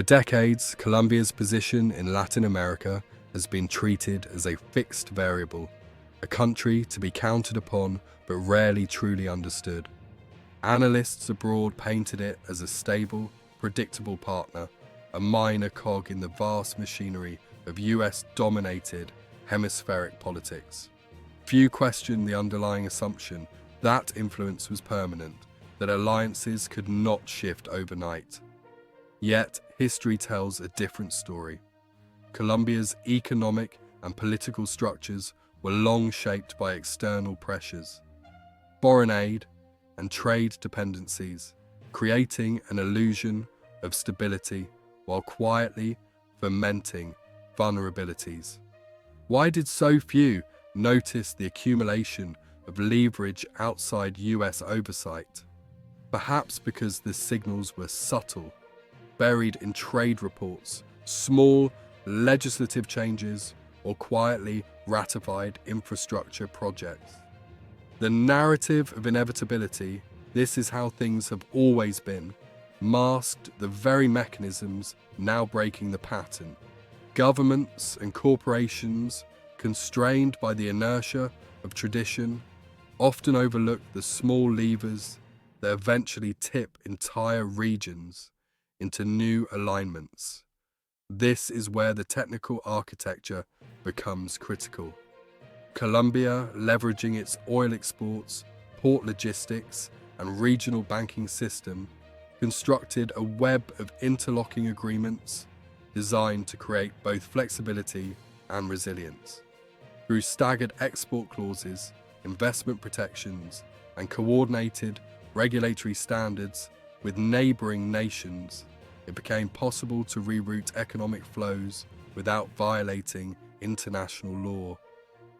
For decades, Colombia's position in Latin America has been treated as a fixed variable, a country to be counted upon but rarely truly understood. Analysts abroad painted it as a stable, predictable partner, a minor cog in the vast machinery of US-dominated hemispheric politics. Few questioned the underlying assumption that influence was permanent, that alliances could not shift overnight. Yet, history tells a different story. Colombia's economic and political structures were long shaped by external pressures, foreign aid, and trade dependencies, creating an illusion of stability while quietly fermenting vulnerabilities. Why did so few notice the accumulation of leverage outside US oversight? Perhaps because the signals were subtle, buried in trade reports, small legislative changes, or quietly ratified infrastructure projects. The narrative of inevitability, this is how things have always been, masked the very mechanisms now breaking the pattern. Governments and corporations, constrained by the inertia of tradition, often overlook the small levers that eventually tip entire regions into new alignments. This is where the technical architecture becomes critical. Colombia, leveraging its oil exports, port logistics, and regional banking system, constructed a web of interlocking agreements designed to create both flexibility and resilience. Through staggered export clauses, investment protections, and coordinated regulatory standards with neighboring nations, it became possible to reroute economic flows without violating international law.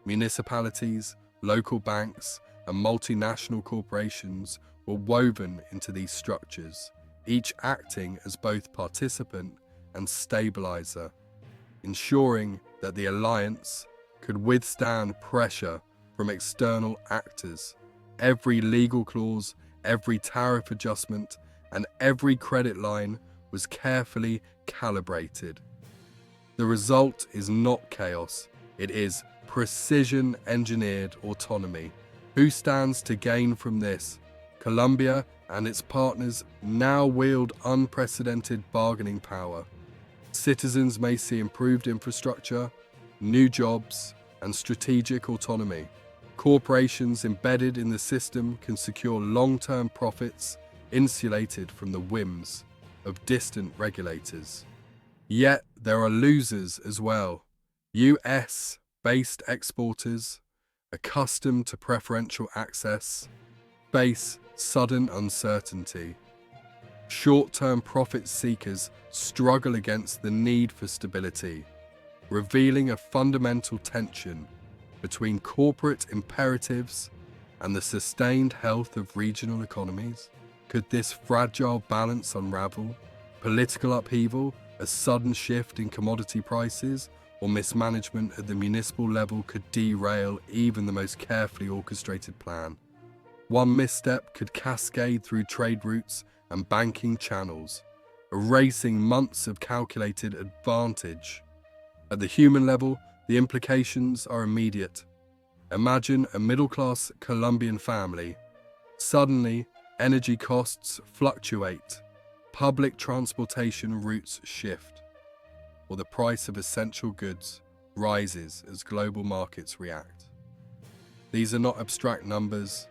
Municipalities, local banks, and multinational corporations were woven into these structures, each acting as both participant and stabilizer, ensuring that the alliance could withstand pressure from external actors. Every legal clause, every tariff adjustment, and every credit line was carefully calibrated. The result is not chaos, it is precision-engineered autonomy. Who stands to gain from this? Colombia and its partners now wield unprecedented bargaining power. Citizens may see improved infrastructure, new jobs, and strategic autonomy. Corporations embedded in the system can secure long-term profits, insulated from the whims of distant regulators. Yet there are losers as well. US-based exporters, accustomed to preferential access, face sudden uncertainty. Short-term profit seekers struggle against the need for stability, revealing a fundamental tension between corporate imperatives and the sustained health of regional economies. Could this fragile balance unravel? Political upheaval, a sudden shift in commodity prices, or mismanagement at the municipal level could derail even the most carefully orchestrated plan. One misstep could cascade through trade routes and banking channels, erasing months of calculated advantage. At the human level, the implications are immediate. Imagine a middle-class Colombian family. Suddenly, energy costs fluctuate, public transportation routes shift, or the price of essential goods rises as global markets react. These are not abstract numbers,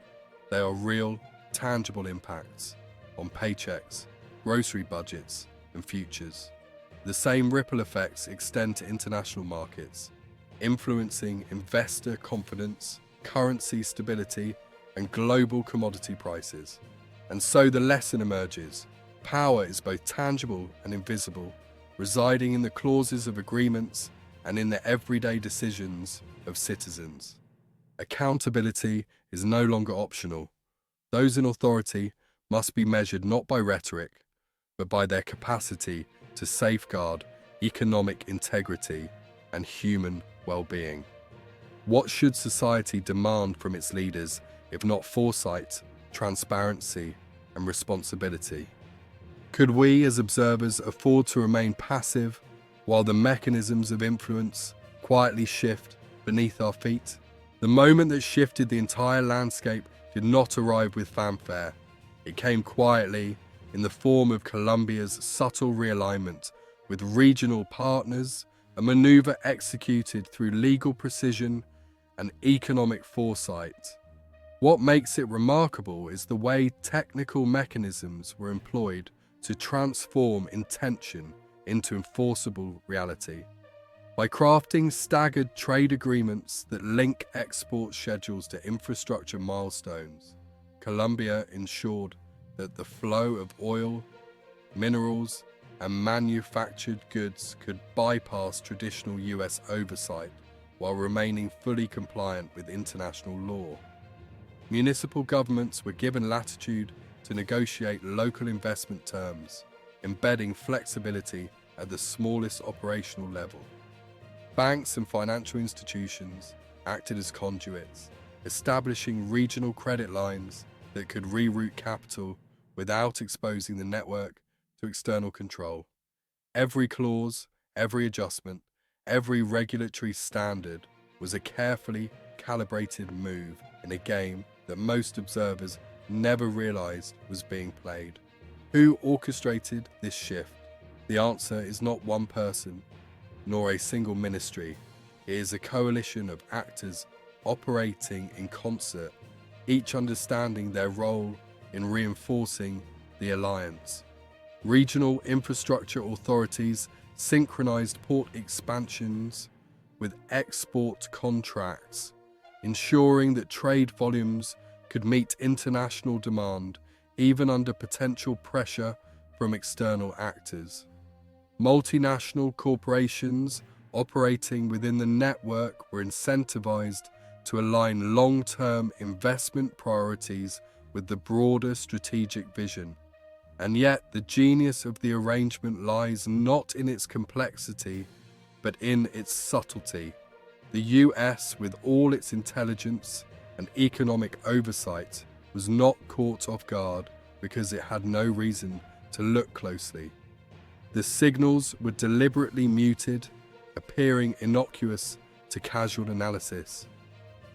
they are real, tangible impacts on paychecks, grocery budgets, and futures. The same ripple effects extend to international markets, influencing investor confidence, currency stability, and global commodity prices. And so the lesson emerges. Power is both tangible and invisible, residing in the clauses of agreements and in the everyday decisions of citizens. Accountability is no longer optional. Those in authority must be measured not by rhetoric, but by their capacity to safeguard economic integrity and human well-being. What should society demand from its leaders if not foresight, transparency, and responsibility? Could we, as observers, afford to remain passive while the mechanisms of influence quietly shift beneath our feet? The moment that shifted the entire landscape did not arrive with fanfare. It came quietly in the form of Colombia's subtle realignment with regional partners, a maneuver executed through legal precision and economic foresight. What makes it remarkable is the way technical mechanisms were employed to transform intention into enforceable reality. By crafting staggered trade agreements that link export schedules to infrastructure milestones, Colombia ensured that the flow of oil, minerals, and manufactured goods could bypass traditional US oversight while remaining fully compliant with international law. Municipal governments were given latitude to negotiate local investment terms, embedding flexibility at the smallest operational level. Banks and financial institutions acted as conduits, establishing regional credit lines that could reroute capital without exposing the network to external control. Every clause, every adjustment, every regulatory standard was a carefully calibrated move in a game that most observers never realized was being played. Who orchestrated this shift? The answer is not one person, nor a single ministry. It is a coalition of actors operating in concert, each understanding their role in reinforcing the alliance. Regional infrastructure authorities synchronized port expansions with export contracts, ensuring that trade volumes could meet international demand even under potential pressure from external actors. Multinational corporations operating within the network were incentivized to align long-term investment priorities with the broader strategic vision. And yet, the genius of the arrangement lies not in its complexity, but in its subtlety. The US, with all its intelligence and economic oversight, was not caught off guard because it had no reason to look closely. The signals were deliberately muted, appearing innocuous to casual analysis.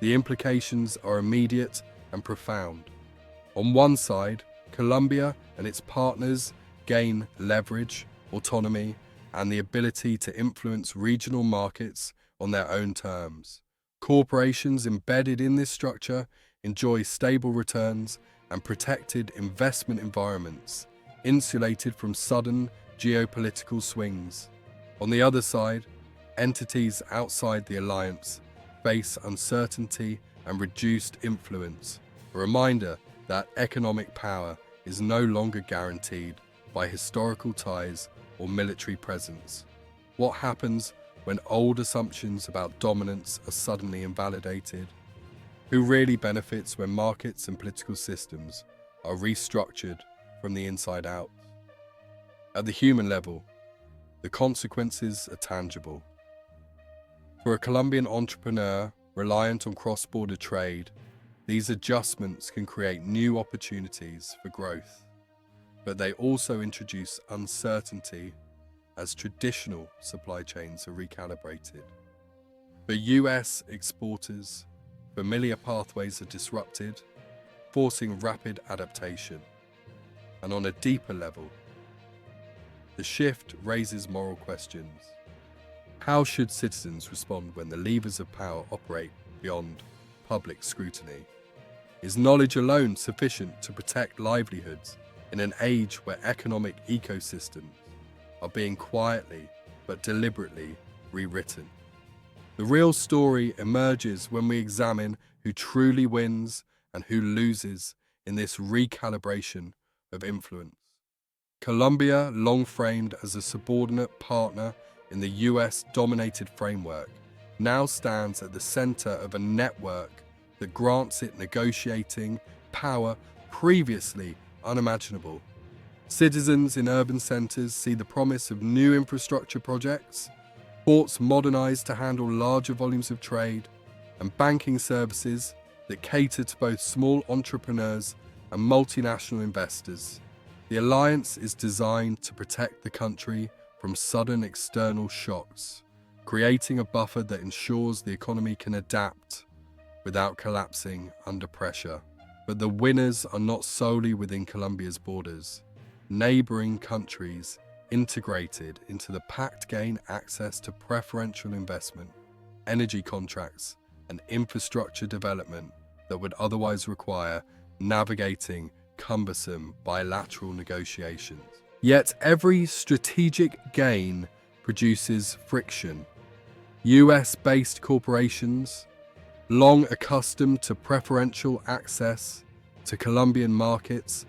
The implications are immediate and profound. On one side, Colombia and its partners gain leverage, autonomy, and the ability to influence regional markets on their own terms. Corporations embedded in this structure enjoy stable returns and protected investment environments, insulated from sudden geopolitical swings. On the other side, entities outside the alliance face uncertainty and reduced influence, a reminder that economic power is no longer guaranteed by historical ties or military presence. What happens when old assumptions about dominance are suddenly invalidated? Who really benefits when markets and political systems are restructured from the inside out? At the human level, the consequences are tangible. For a Colombian entrepreneur reliant on cross-border trade, these adjustments can create new opportunities for growth, but they also introduce uncertainty as traditional supply chains are recalibrated. For US exporters, familiar pathways are disrupted, forcing rapid adaptation. And on a deeper level, the shift raises moral questions. How should citizens respond when the levers of power operate beyond public scrutiny? Is knowledge alone sufficient to protect livelihoods in an age where economic ecosystems are being quietly but deliberately rewritten? The real story emerges when we examine who truly wins and who loses in this recalibration of influence. Colombia, long framed as a subordinate partner in the US-dominated framework, now stands at the center of a network that grants it negotiating power previously unimaginable. Citizens in urban centers see the promise of new infrastructure projects, ports modernized to handle larger volumes of trade, and banking services that cater to both small entrepreneurs and multinational investors. The alliance is designed to protect the country from sudden external shocks, creating a buffer that ensures the economy can adapt without collapsing under pressure. But the winners are not solely within Colombia's borders. Neighboring countries integrated into the pact gain access to preferential investment, energy contracts, and infrastructure development that would otherwise require navigating cumbersome bilateral negotiations. Yet every strategic gain produces friction. US-based corporations, long accustomed to preferential access to Colombian markets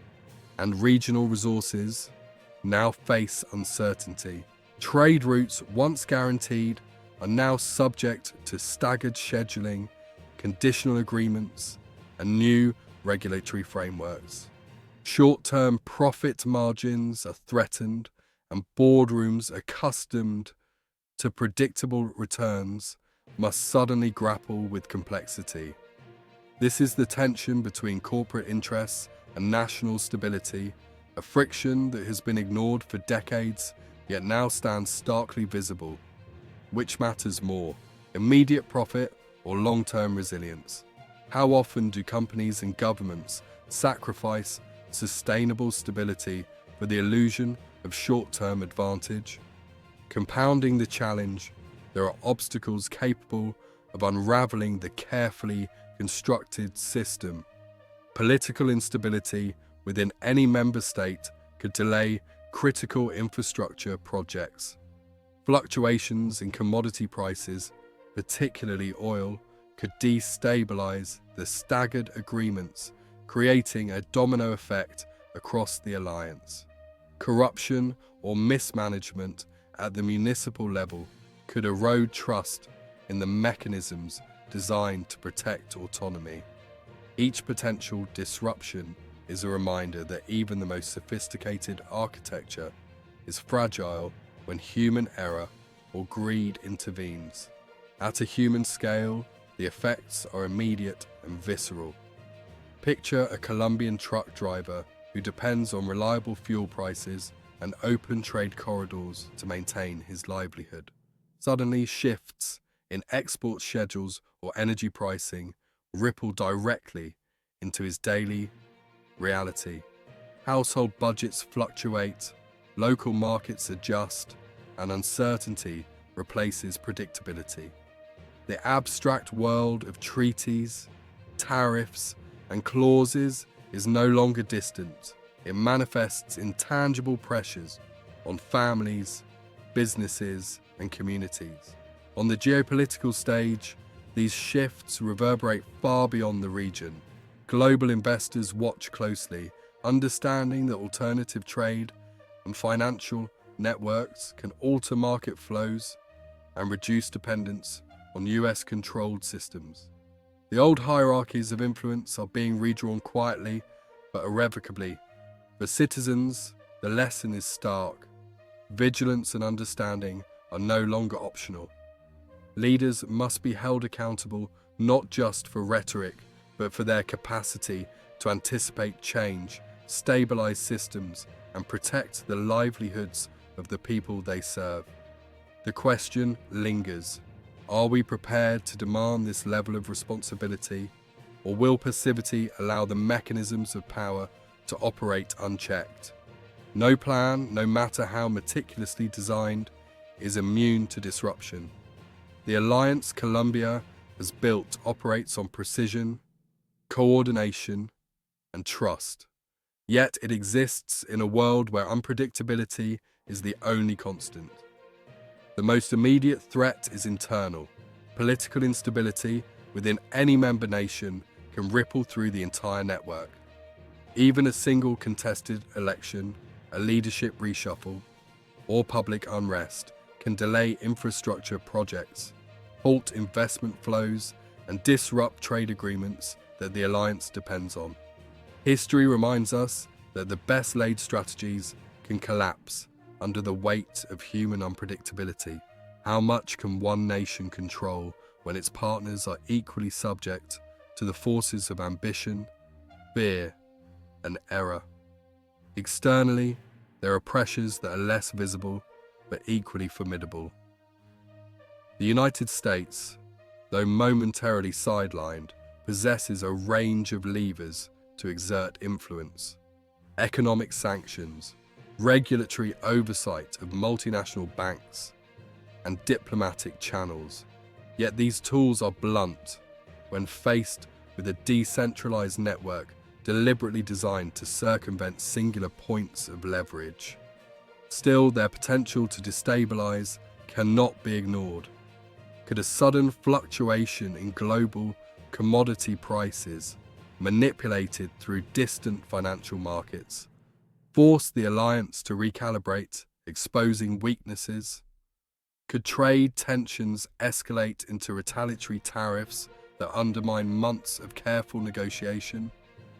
and regional resources, now face uncertainty. Trade routes once guaranteed are now subject to staggered scheduling, conditional agreements, and new regulatory frameworks. Short-term profit margins are threatened, and boardrooms accustomed to predictable returns must suddenly grapple with complexity. This is the tension between corporate interests and national stability, a friction that has been ignored for decades, yet now stands starkly visible. Which matters more, immediate profit or long-term resilience? How often do companies and governments sacrifice sustainable stability for the illusion of short-term advantage? Compounding the challenge, there are obstacles capable of unraveling the carefully constructed system. Political instability within any member state could delay critical infrastructure projects. Fluctuations in commodity prices, particularly oil, could destabilize the staggered agreements, creating a domino effect across the alliance. Corruption or mismanagement at the municipal level could erode trust in the mechanisms designed to protect autonomy. Each potential disruption is a reminder that even the most sophisticated architecture is fragile when human error or greed intervenes. At a human scale, the effects are immediate and visceral. Picture a Colombian truck driver who depends on reliable fuel prices and open trade corridors to maintain his livelihood. Suddenly, shifts in export schedules or energy pricing ripple directly into his daily reality. Household budgets fluctuate, local markets adjust, and uncertainty replaces predictability. The abstract world of treaties, tariffs, and clauses is no longer distant. It manifests in tangible pressures on families, businesses, and communities. On the geopolitical stage, these shifts reverberate far beyond the region. Global investors watch closely, understanding that alternative trade and financial networks can alter market flows and reduce dependence on US-controlled systems. The old hierarchies of influence are being redrawn quietly but irrevocably. For citizens, the lesson is stark. Vigilance and understanding are no longer optional. Leaders must be held accountable not just for rhetoric, but for their capacity to anticipate change, stabilize systems, and protect the livelihoods of the people they serve. The question lingers. Are we prepared to demand this level of responsibility, or will passivity allow the mechanisms of power to operate unchecked? No plan, no matter how meticulously designed, is immune to disruption. The alliance Colombia has built operates on precision, coordination, and trust. Yet it exists in a world where unpredictability is the only constant. The most immediate threat is internal. Political instability within any member nation can ripple through the entire network. Even a single contested election, a leadership reshuffle, or public unrest can delay infrastructure projects, halt investment flows, and disrupt trade agreements that the alliance depends on. History reminds us that the best laid strategies can collapse under the weight of human unpredictability. How much can one nation control when its partners are equally subject to the forces of ambition, fear, and error? Externally, there are pressures that are less visible but equally formidable. The United States, though momentarily sidelined, possesses a range of levers to exert influence. Economic sanctions, regulatory oversight of multinational banks, and diplomatic channels. Yet these tools are blunt when faced with a decentralized network deliberately designed to circumvent singular points of leverage. Still, their potential to destabilize cannot be ignored. Could a sudden fluctuation in global commodity prices, manipulated through distant financial markets, force the alliance to recalibrate, exposing weaknesses? Could trade tensions escalate into retaliatory tariffs that undermine months of careful negotiation?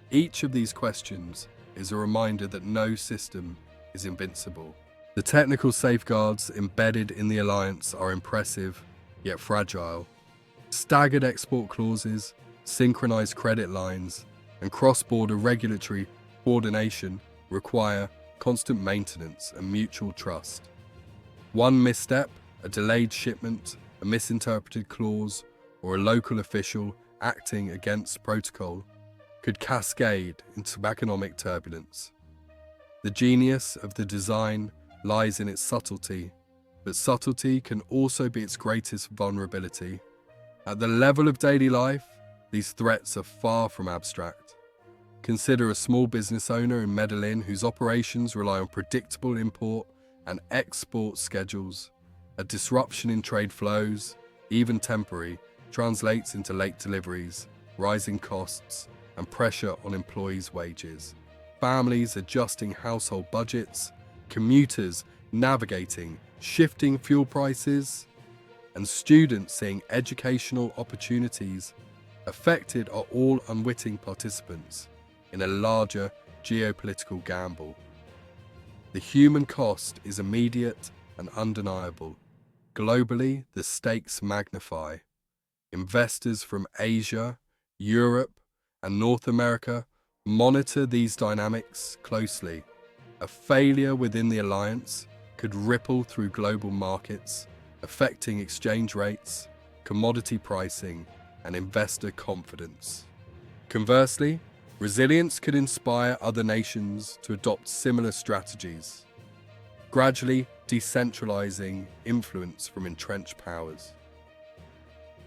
Each of these questions is a reminder that no system is invincible. The technical safeguards embedded in the alliance are impressive, yet fragile. Staggered export clauses, synchronized credit lines, and cross-border regulatory coordination require constant maintenance and mutual trust. One misstep, a delayed shipment, a misinterpreted clause, or a local official acting against protocol could cascade into economic turbulence. The genius of the design lies in its subtlety, but subtlety can also be its greatest vulnerability. At the level of daily life, these threats are far from abstract. Consider a small business owner in Medellin whose operations rely on predictable import and export schedules. A disruption in trade flows, even temporary, translates into late deliveries, rising costs, and pressure on employees' wages. Families adjusting household budgets, commuters navigating shifting fuel prices, and students seeing educational opportunities affected are all unwitting participants in a larger geopolitical gamble. The human cost is immediate and undeniable. Globally, the stakes magnify. Investors from Asia, Europe, and North America monitor these dynamics closely. A failure within the alliance could ripple through global markets, affecting exchange rates, commodity pricing, and investor confidence. Conversely, resilience could inspire other nations to adopt similar strategies, gradually decentralizing influence from entrenched powers.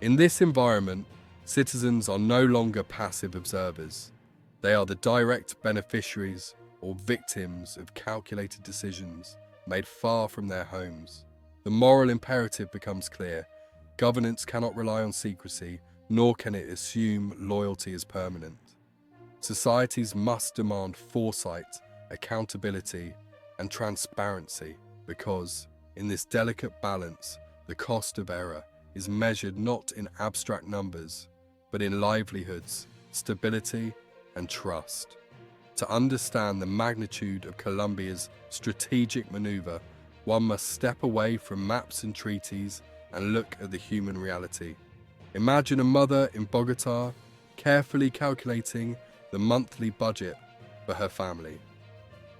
In this environment, citizens are no longer passive observers. They are the direct beneficiaries or victims of calculated decisions made far from their homes. The moral imperative becomes clear. Governance cannot rely on secrecy, nor can it assume loyalty is permanent. Societies must demand foresight, accountability, and transparency because, in this delicate balance, the cost of error is measured not in abstract numbers, but in livelihoods, stability, and trust. To understand the magnitude of Colombia's strategic maneuver, one must step away from maps and treaties and look at the human reality. Imagine a mother in Bogotá carefully calculating the monthly budget for her family.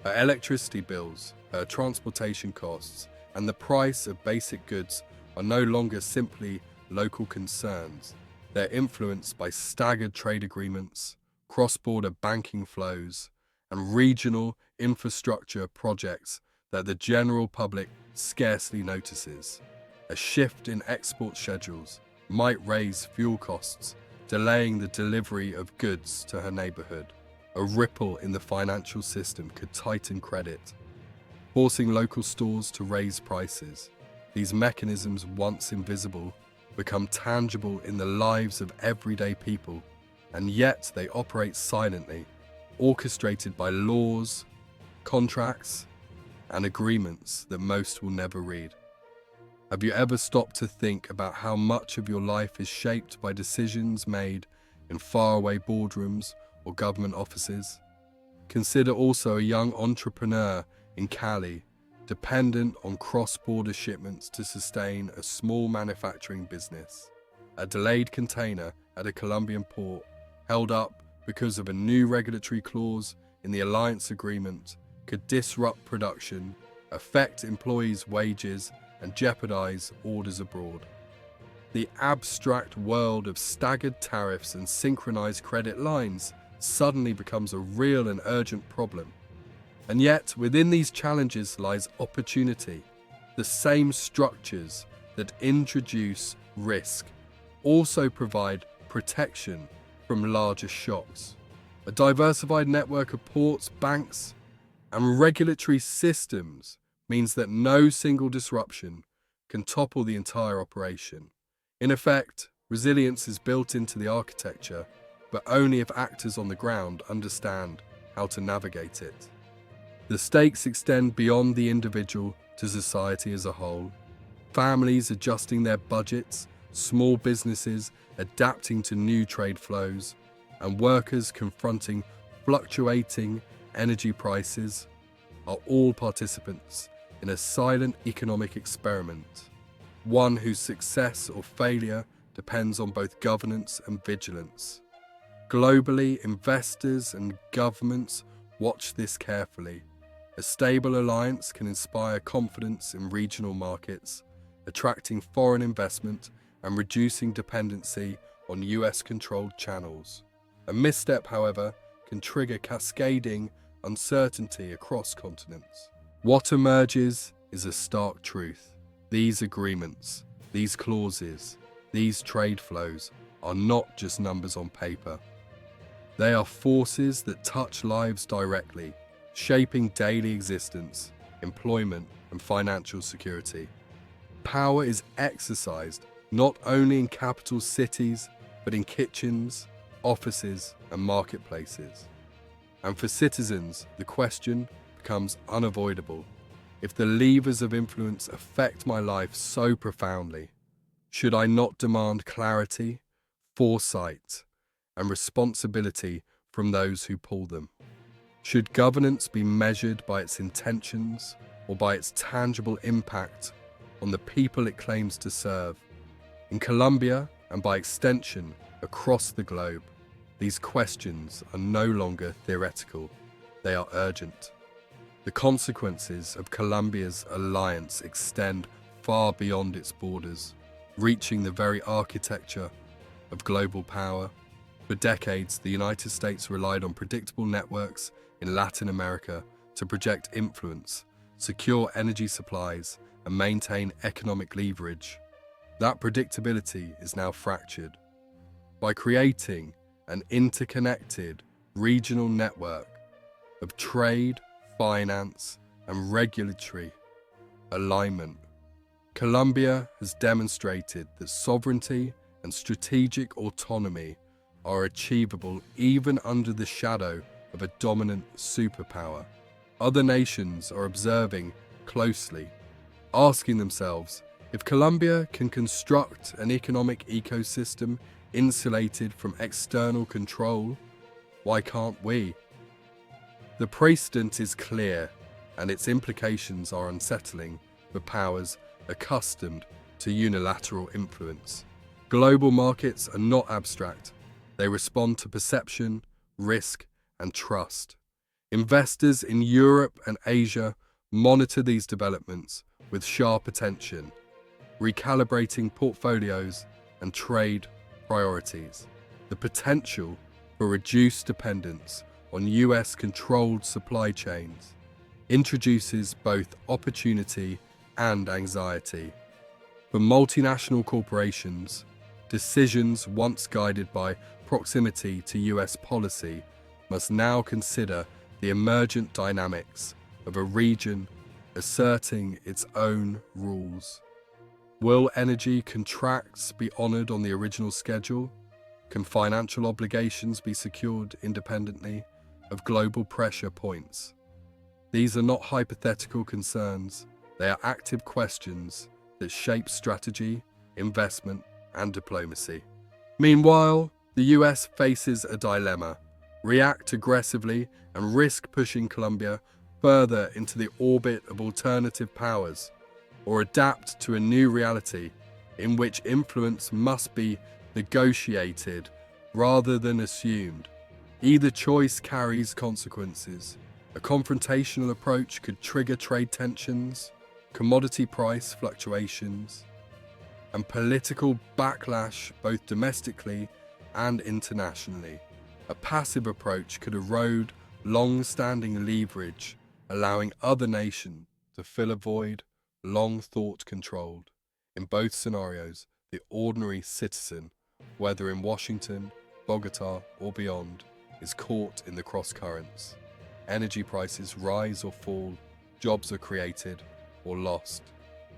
Her electricity bills, her transportation costs, and the price of basic goods are no longer simply local concerns. They're influenced by staggered trade agreements, cross-border banking flows, and regional infrastructure projects that the general public scarcely notices. A shift in export schedules might raise fuel costs, delaying the delivery of goods to her neighborhood. A ripple in the financial system could tighten credit, forcing local stores to raise prices. These mechanisms, once invisible, become tangible in the lives of everyday people, and yet they operate silently, orchestrated by laws, contracts, and agreements that most will never read. Have you ever stopped to think about how much of your life is shaped by decisions made in faraway boardrooms or government offices? Consider also a young entrepreneur in Cali, dependent on cross-border shipments to sustain a small manufacturing business. A delayed container at a Colombian port, held up because of a new regulatory clause in the alliance agreement, could disrupt production, affect employees' wages, and jeopardize orders abroad. The abstract world of staggered tariffs and synchronized credit lines suddenly becomes a real and urgent problem. And yet, within these challenges lies opportunity. The same structures that introduce risk also provide protection from larger shocks. A diversified network of ports, banks, and regulatory systems means that no single disruption can topple the entire operation. In effect, resilience is built into the architecture, but only if actors on the ground understand how to navigate it. The stakes extend beyond the individual to society as a whole. Families adjusting their budgets, small businesses adapting to new trade flows, and workers confronting fluctuating energy prices are all participants in a silent economic experiment, one whose success or failure depends on both governance and vigilance. Globally, investors and governments watch this carefully. A stable alliance can inspire confidence in regional markets, attracting foreign investment and reducing dependency on US-controlled channels. A misstep, however, can trigger cascading uncertainty across continents. What emerges is a stark truth. These agreements, these clauses, these trade flows are not just numbers on paper. They are forces that touch lives directly, shaping daily existence, employment, and financial security. Power is exercised not only in capital cities, but in kitchens, offices, and marketplaces. And for citizens, the question becomes unavoidable. If the levers of influence affect my life so profoundly, should I not demand clarity, foresight, and responsibility from those who pull them? Should governance be measured by its intentions or by its tangible impact on the people it claims to serve? In Colombia, and by extension across the globe, these questions are no longer theoretical, they are urgent. The consequences of Colombia's alliance extend far beyond its borders, reaching the very architecture of global power. For decades, the United States relied on predictable networks in Latin America to project influence, secure energy supplies, and maintain economic leverage. That predictability is now fractured. By creating an interconnected regional network of trade, finance, and regulatory alignment, Colombia has demonstrated that sovereignty and strategic autonomy are achievable even under the shadow of a dominant superpower. Other nations are observing closely, asking themselves, if Colombia can construct an economic ecosystem insulated from external control, why can't we? The precedent is clear, and its implications are unsettling for powers accustomed to unilateral influence. Global markets are not abstract. They respond to perception, risk, and trust. Investors in Europe and Asia monitor these developments with sharp attention, recalibrating portfolios and trade priorities. The potential for reduced dependence on US-controlled supply chains introduces both opportunity and anxiety. For multinational corporations, decisions once guided by proximity to US policy must now consider the emergent dynamics of a region asserting its own rules. Will energy contracts be honored on the original schedule? Can financial obligations be secured independently of global pressure points? These are not hypothetical concerns. They are active questions that shape strategy, investment, and diplomacy. Meanwhile, the US faces a dilemma: react aggressively and risk pushing Colombia further into the orbit of alternative powers, or adapt to a new reality in which influence must be negotiated rather than assumed. Either choice carries consequences. A confrontational approach could trigger trade tensions, commodity price fluctuations, and political backlash both domestically and internationally. A passive approach could erode long-standing leverage, allowing other nations to fill a void long thought controlled. In both scenarios, the ordinary citizen, whether in Washington, Bogota, or beyond, is caught in the cross-currents. Energy prices rise or fall, jobs are created or lost,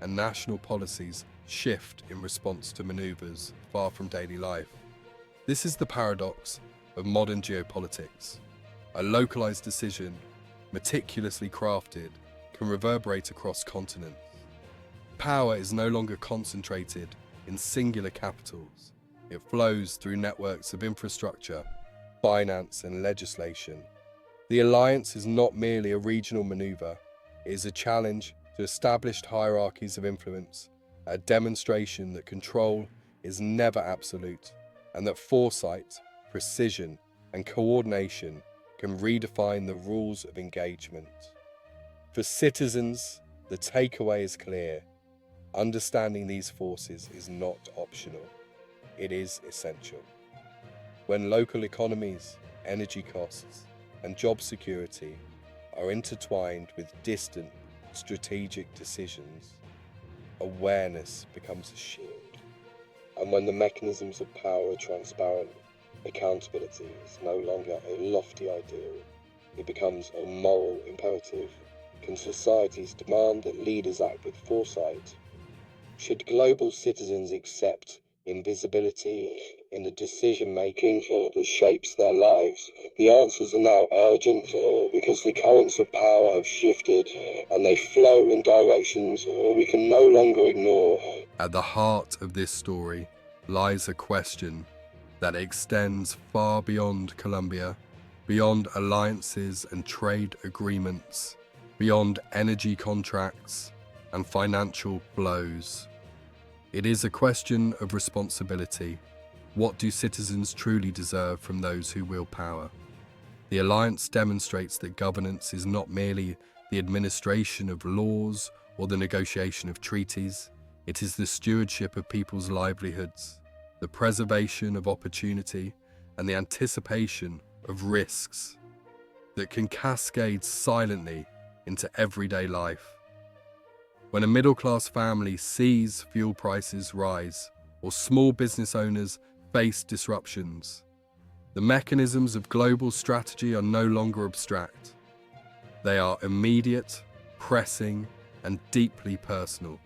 and national policies shift in response to maneuvers far from daily life. This is the paradox of modern geopolitics. A localized decision, meticulously crafted, can reverberate across continents. Power is no longer concentrated in singular capitals. It flows through networks of infrastructure, finance, and legislation. The alliance is not merely a regional maneuver, it is a challenge to established hierarchies of influence, a demonstration that control is never absolute, and that foresight, precision, and coordination can redefine the rules of engagement. For citizens, the takeaway is clear. Understanding these forces is not optional, it is essential. When local economies, energy costs, and job security are intertwined with distant strategic decisions, awareness becomes a shield. And when the mechanisms of power are transparent, accountability is no longer a lofty ideal, it becomes a moral imperative. Can societies demand that leaders act with foresight? Should global citizens accept invisibility in the decision-making that shapes their lives? The answers are now urgent because the currents of power have shifted and they flow in directions we can no longer ignore. At the heart of this story lies a question that extends far beyond Colombia, beyond alliances and trade agreements, beyond energy contracts and financial flows. It is a question of responsibility. What do citizens truly deserve from those who wield power? The alliance demonstrates that governance is not merely the administration of laws or the negotiation of treaties. It is the stewardship of people's livelihoods, the preservation of opportunity, and the anticipation of risks that can cascade silently into everyday life. When a middle-class family sees fuel prices rise or small business owners face disruptions, the mechanisms of global strategy are no longer abstract. They are immediate, pressing, and deeply personal.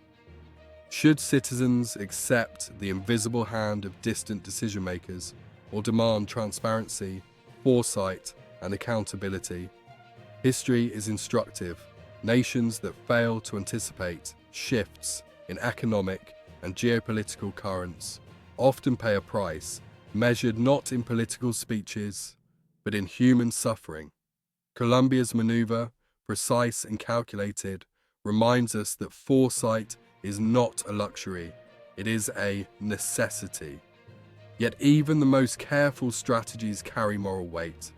Should citizens accept the invisible hand of distant decision-makers or demand transparency, foresight, and accountability? History is instructive. Nations that fail to anticipate shifts in economic and geopolitical currents often pay a price, measured not in political speeches, but in human suffering. Colombia's maneuver, precise and calculated, reminds us that foresight is not a luxury, it is a necessity. Yet even the most careful strategies carry moral weight.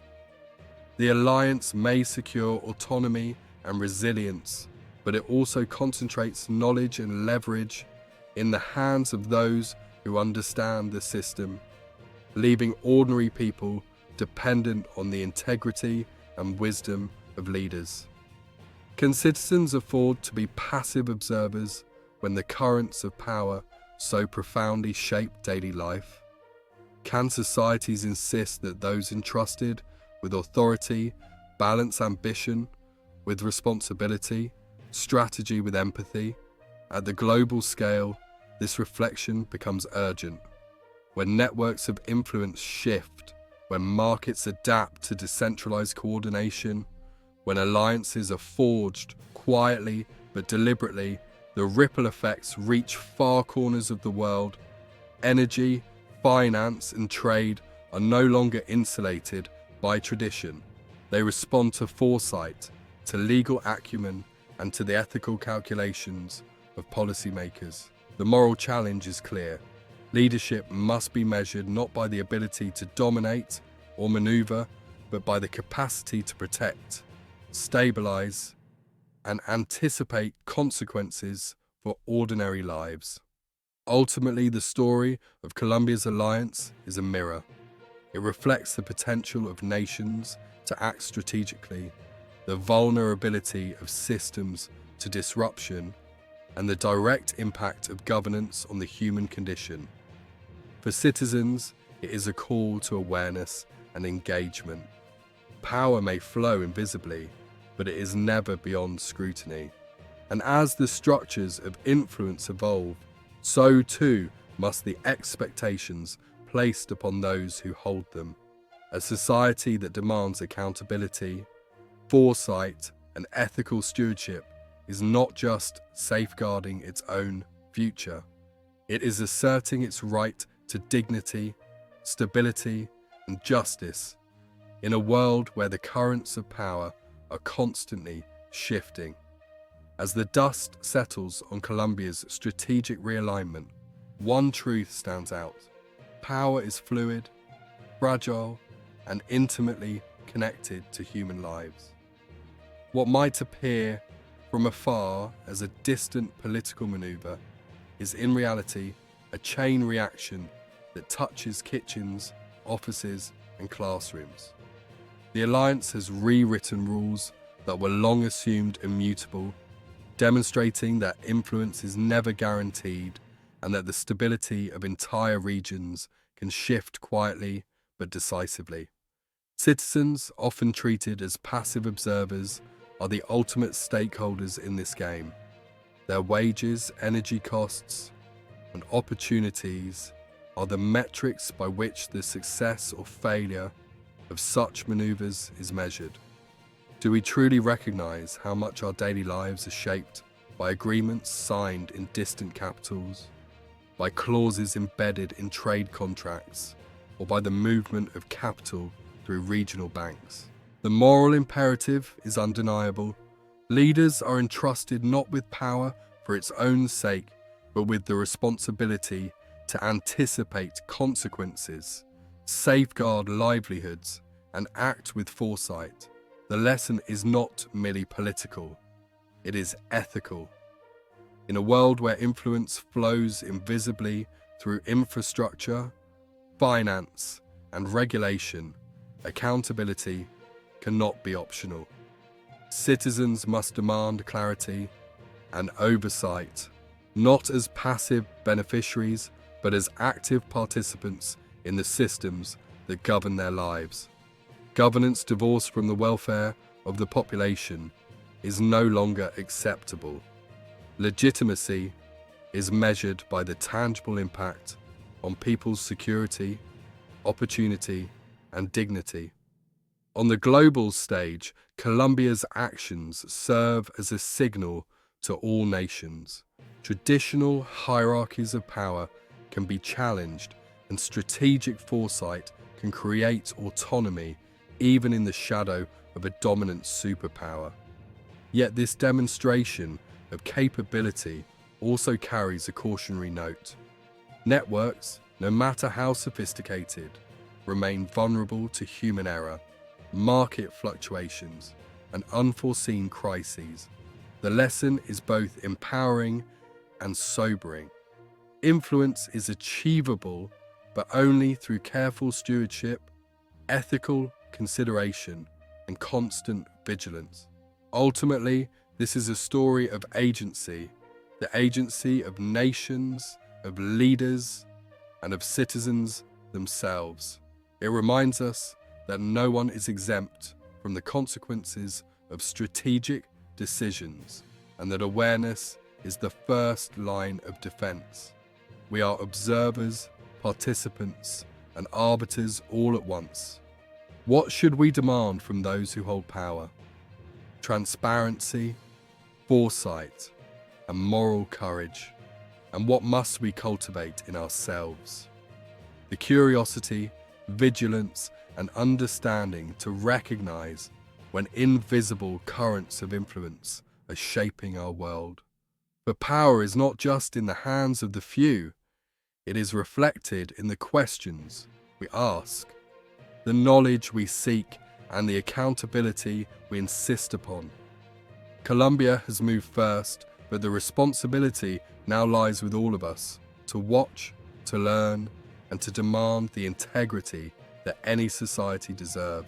The alliance may secure autonomy and resilience, but it also concentrates knowledge and leverage in the hands of those who understand the system, leaving ordinary people dependent on the integrity and wisdom of leaders. Can citizens afford to be passive observers when the currents of power so profoundly shape daily life? Can societies insist that those entrusted with authority balance ambition with responsibility, strategy with empathy? At the global scale, this reflection becomes urgent. When networks of influence shift, when markets adapt to decentralized coordination, when alliances are forged quietly but deliberately, the ripple effects reach far corners of the world. Energy, finance, and trade are no longer insulated by tradition. They respond to foresight, to legal acumen, and to the ethical calculations of policymakers. The moral challenge is clear. Leadership must be measured not by the ability to dominate or maneuver, but by the capacity to protect. stabilize, and anticipate consequences for ordinary lives. Ultimately, the story of Colombia's alliance is a mirror. It reflects the potential of nations to act strategically, the vulnerability of systems to disruption, and the direct impact of governance on the human condition. For citizens, it is a call to awareness and engagement. Power may flow invisibly, but it is never beyond scrutiny. And as the structures of influence evolve, so too must the expectations placed upon those who hold them. A society that demands accountability, foresight, and ethical stewardship is not just safeguarding its own future. It is asserting its right to dignity, stability, and justice in a world where the currents of power are constantly shifting. As the dust settles on Colombia's strategic realignment, one truth stands out. Power is fluid, fragile, and intimately connected to human lives. What might appear from afar as a distant political maneuver is in reality a chain reaction that touches kitchens, offices, and classrooms. The alliance has rewritten rules that were long assumed immutable, demonstrating that influence is never guaranteed and that the stability of entire regions can shift quietly but decisively. Citizens, often treated as passive observers, are the ultimate stakeholders in this game. Their wages, energy costs, and opportunities are the metrics by which the success or failure of such maneuvers is measured. Do we truly recognize how much our daily lives are shaped by agreements signed in distant capitals, by clauses embedded in trade contracts, or by the movement of capital through regional banks? The moral imperative is undeniable. Leaders are entrusted not with power for its own sake, but with the responsibility to anticipate consequences, safeguard livelihoods, and act with foresight. The lesson is not merely political, it is ethical. In a world where influence flows invisibly through infrastructure, finance, and regulation, accountability cannot be optional. Citizens must demand clarity and oversight, not as passive beneficiaries, but as active participants in the systems that govern their lives. Governance divorced from the welfare of the population is no longer acceptable. Legitimacy is measured by the tangible impact on people's security, opportunity, and dignity. On the global stage, Colombia's actions serve as a signal to all nations. Traditional hierarchies of power can be challenged, and strategic foresight can create autonomy even in the shadow of a dominant superpower. Yet this demonstration of capability also carries a cautionary note. Networks, no matter how sophisticated, remain vulnerable to human error, market fluctuations, and unforeseen crises. The lesson is both empowering and sobering. Influence is achievable, but only through careful stewardship, ethical consideration, and constant vigilance. Ultimately, this is a story of agency, the agency of nations, of leaders, and of citizens themselves. It reminds us that no one is exempt from the consequences of strategic decisions, and that awareness is the first line of defense. We are observers, participants, and arbiters all at once. What should we demand from those who hold power? Transparency, foresight, and moral courage. And what must we cultivate in ourselves? The curiosity, vigilance, and understanding to recognize when invisible currents of influence are shaping our world. For power is not just in the hands of the few, it is reflected in the questions we ask, the knowledge we seek, and the accountability we insist upon. Colombia has moved first, but the responsibility now lies with all of us to watch, to learn, and to demand the integrity that any society deserves.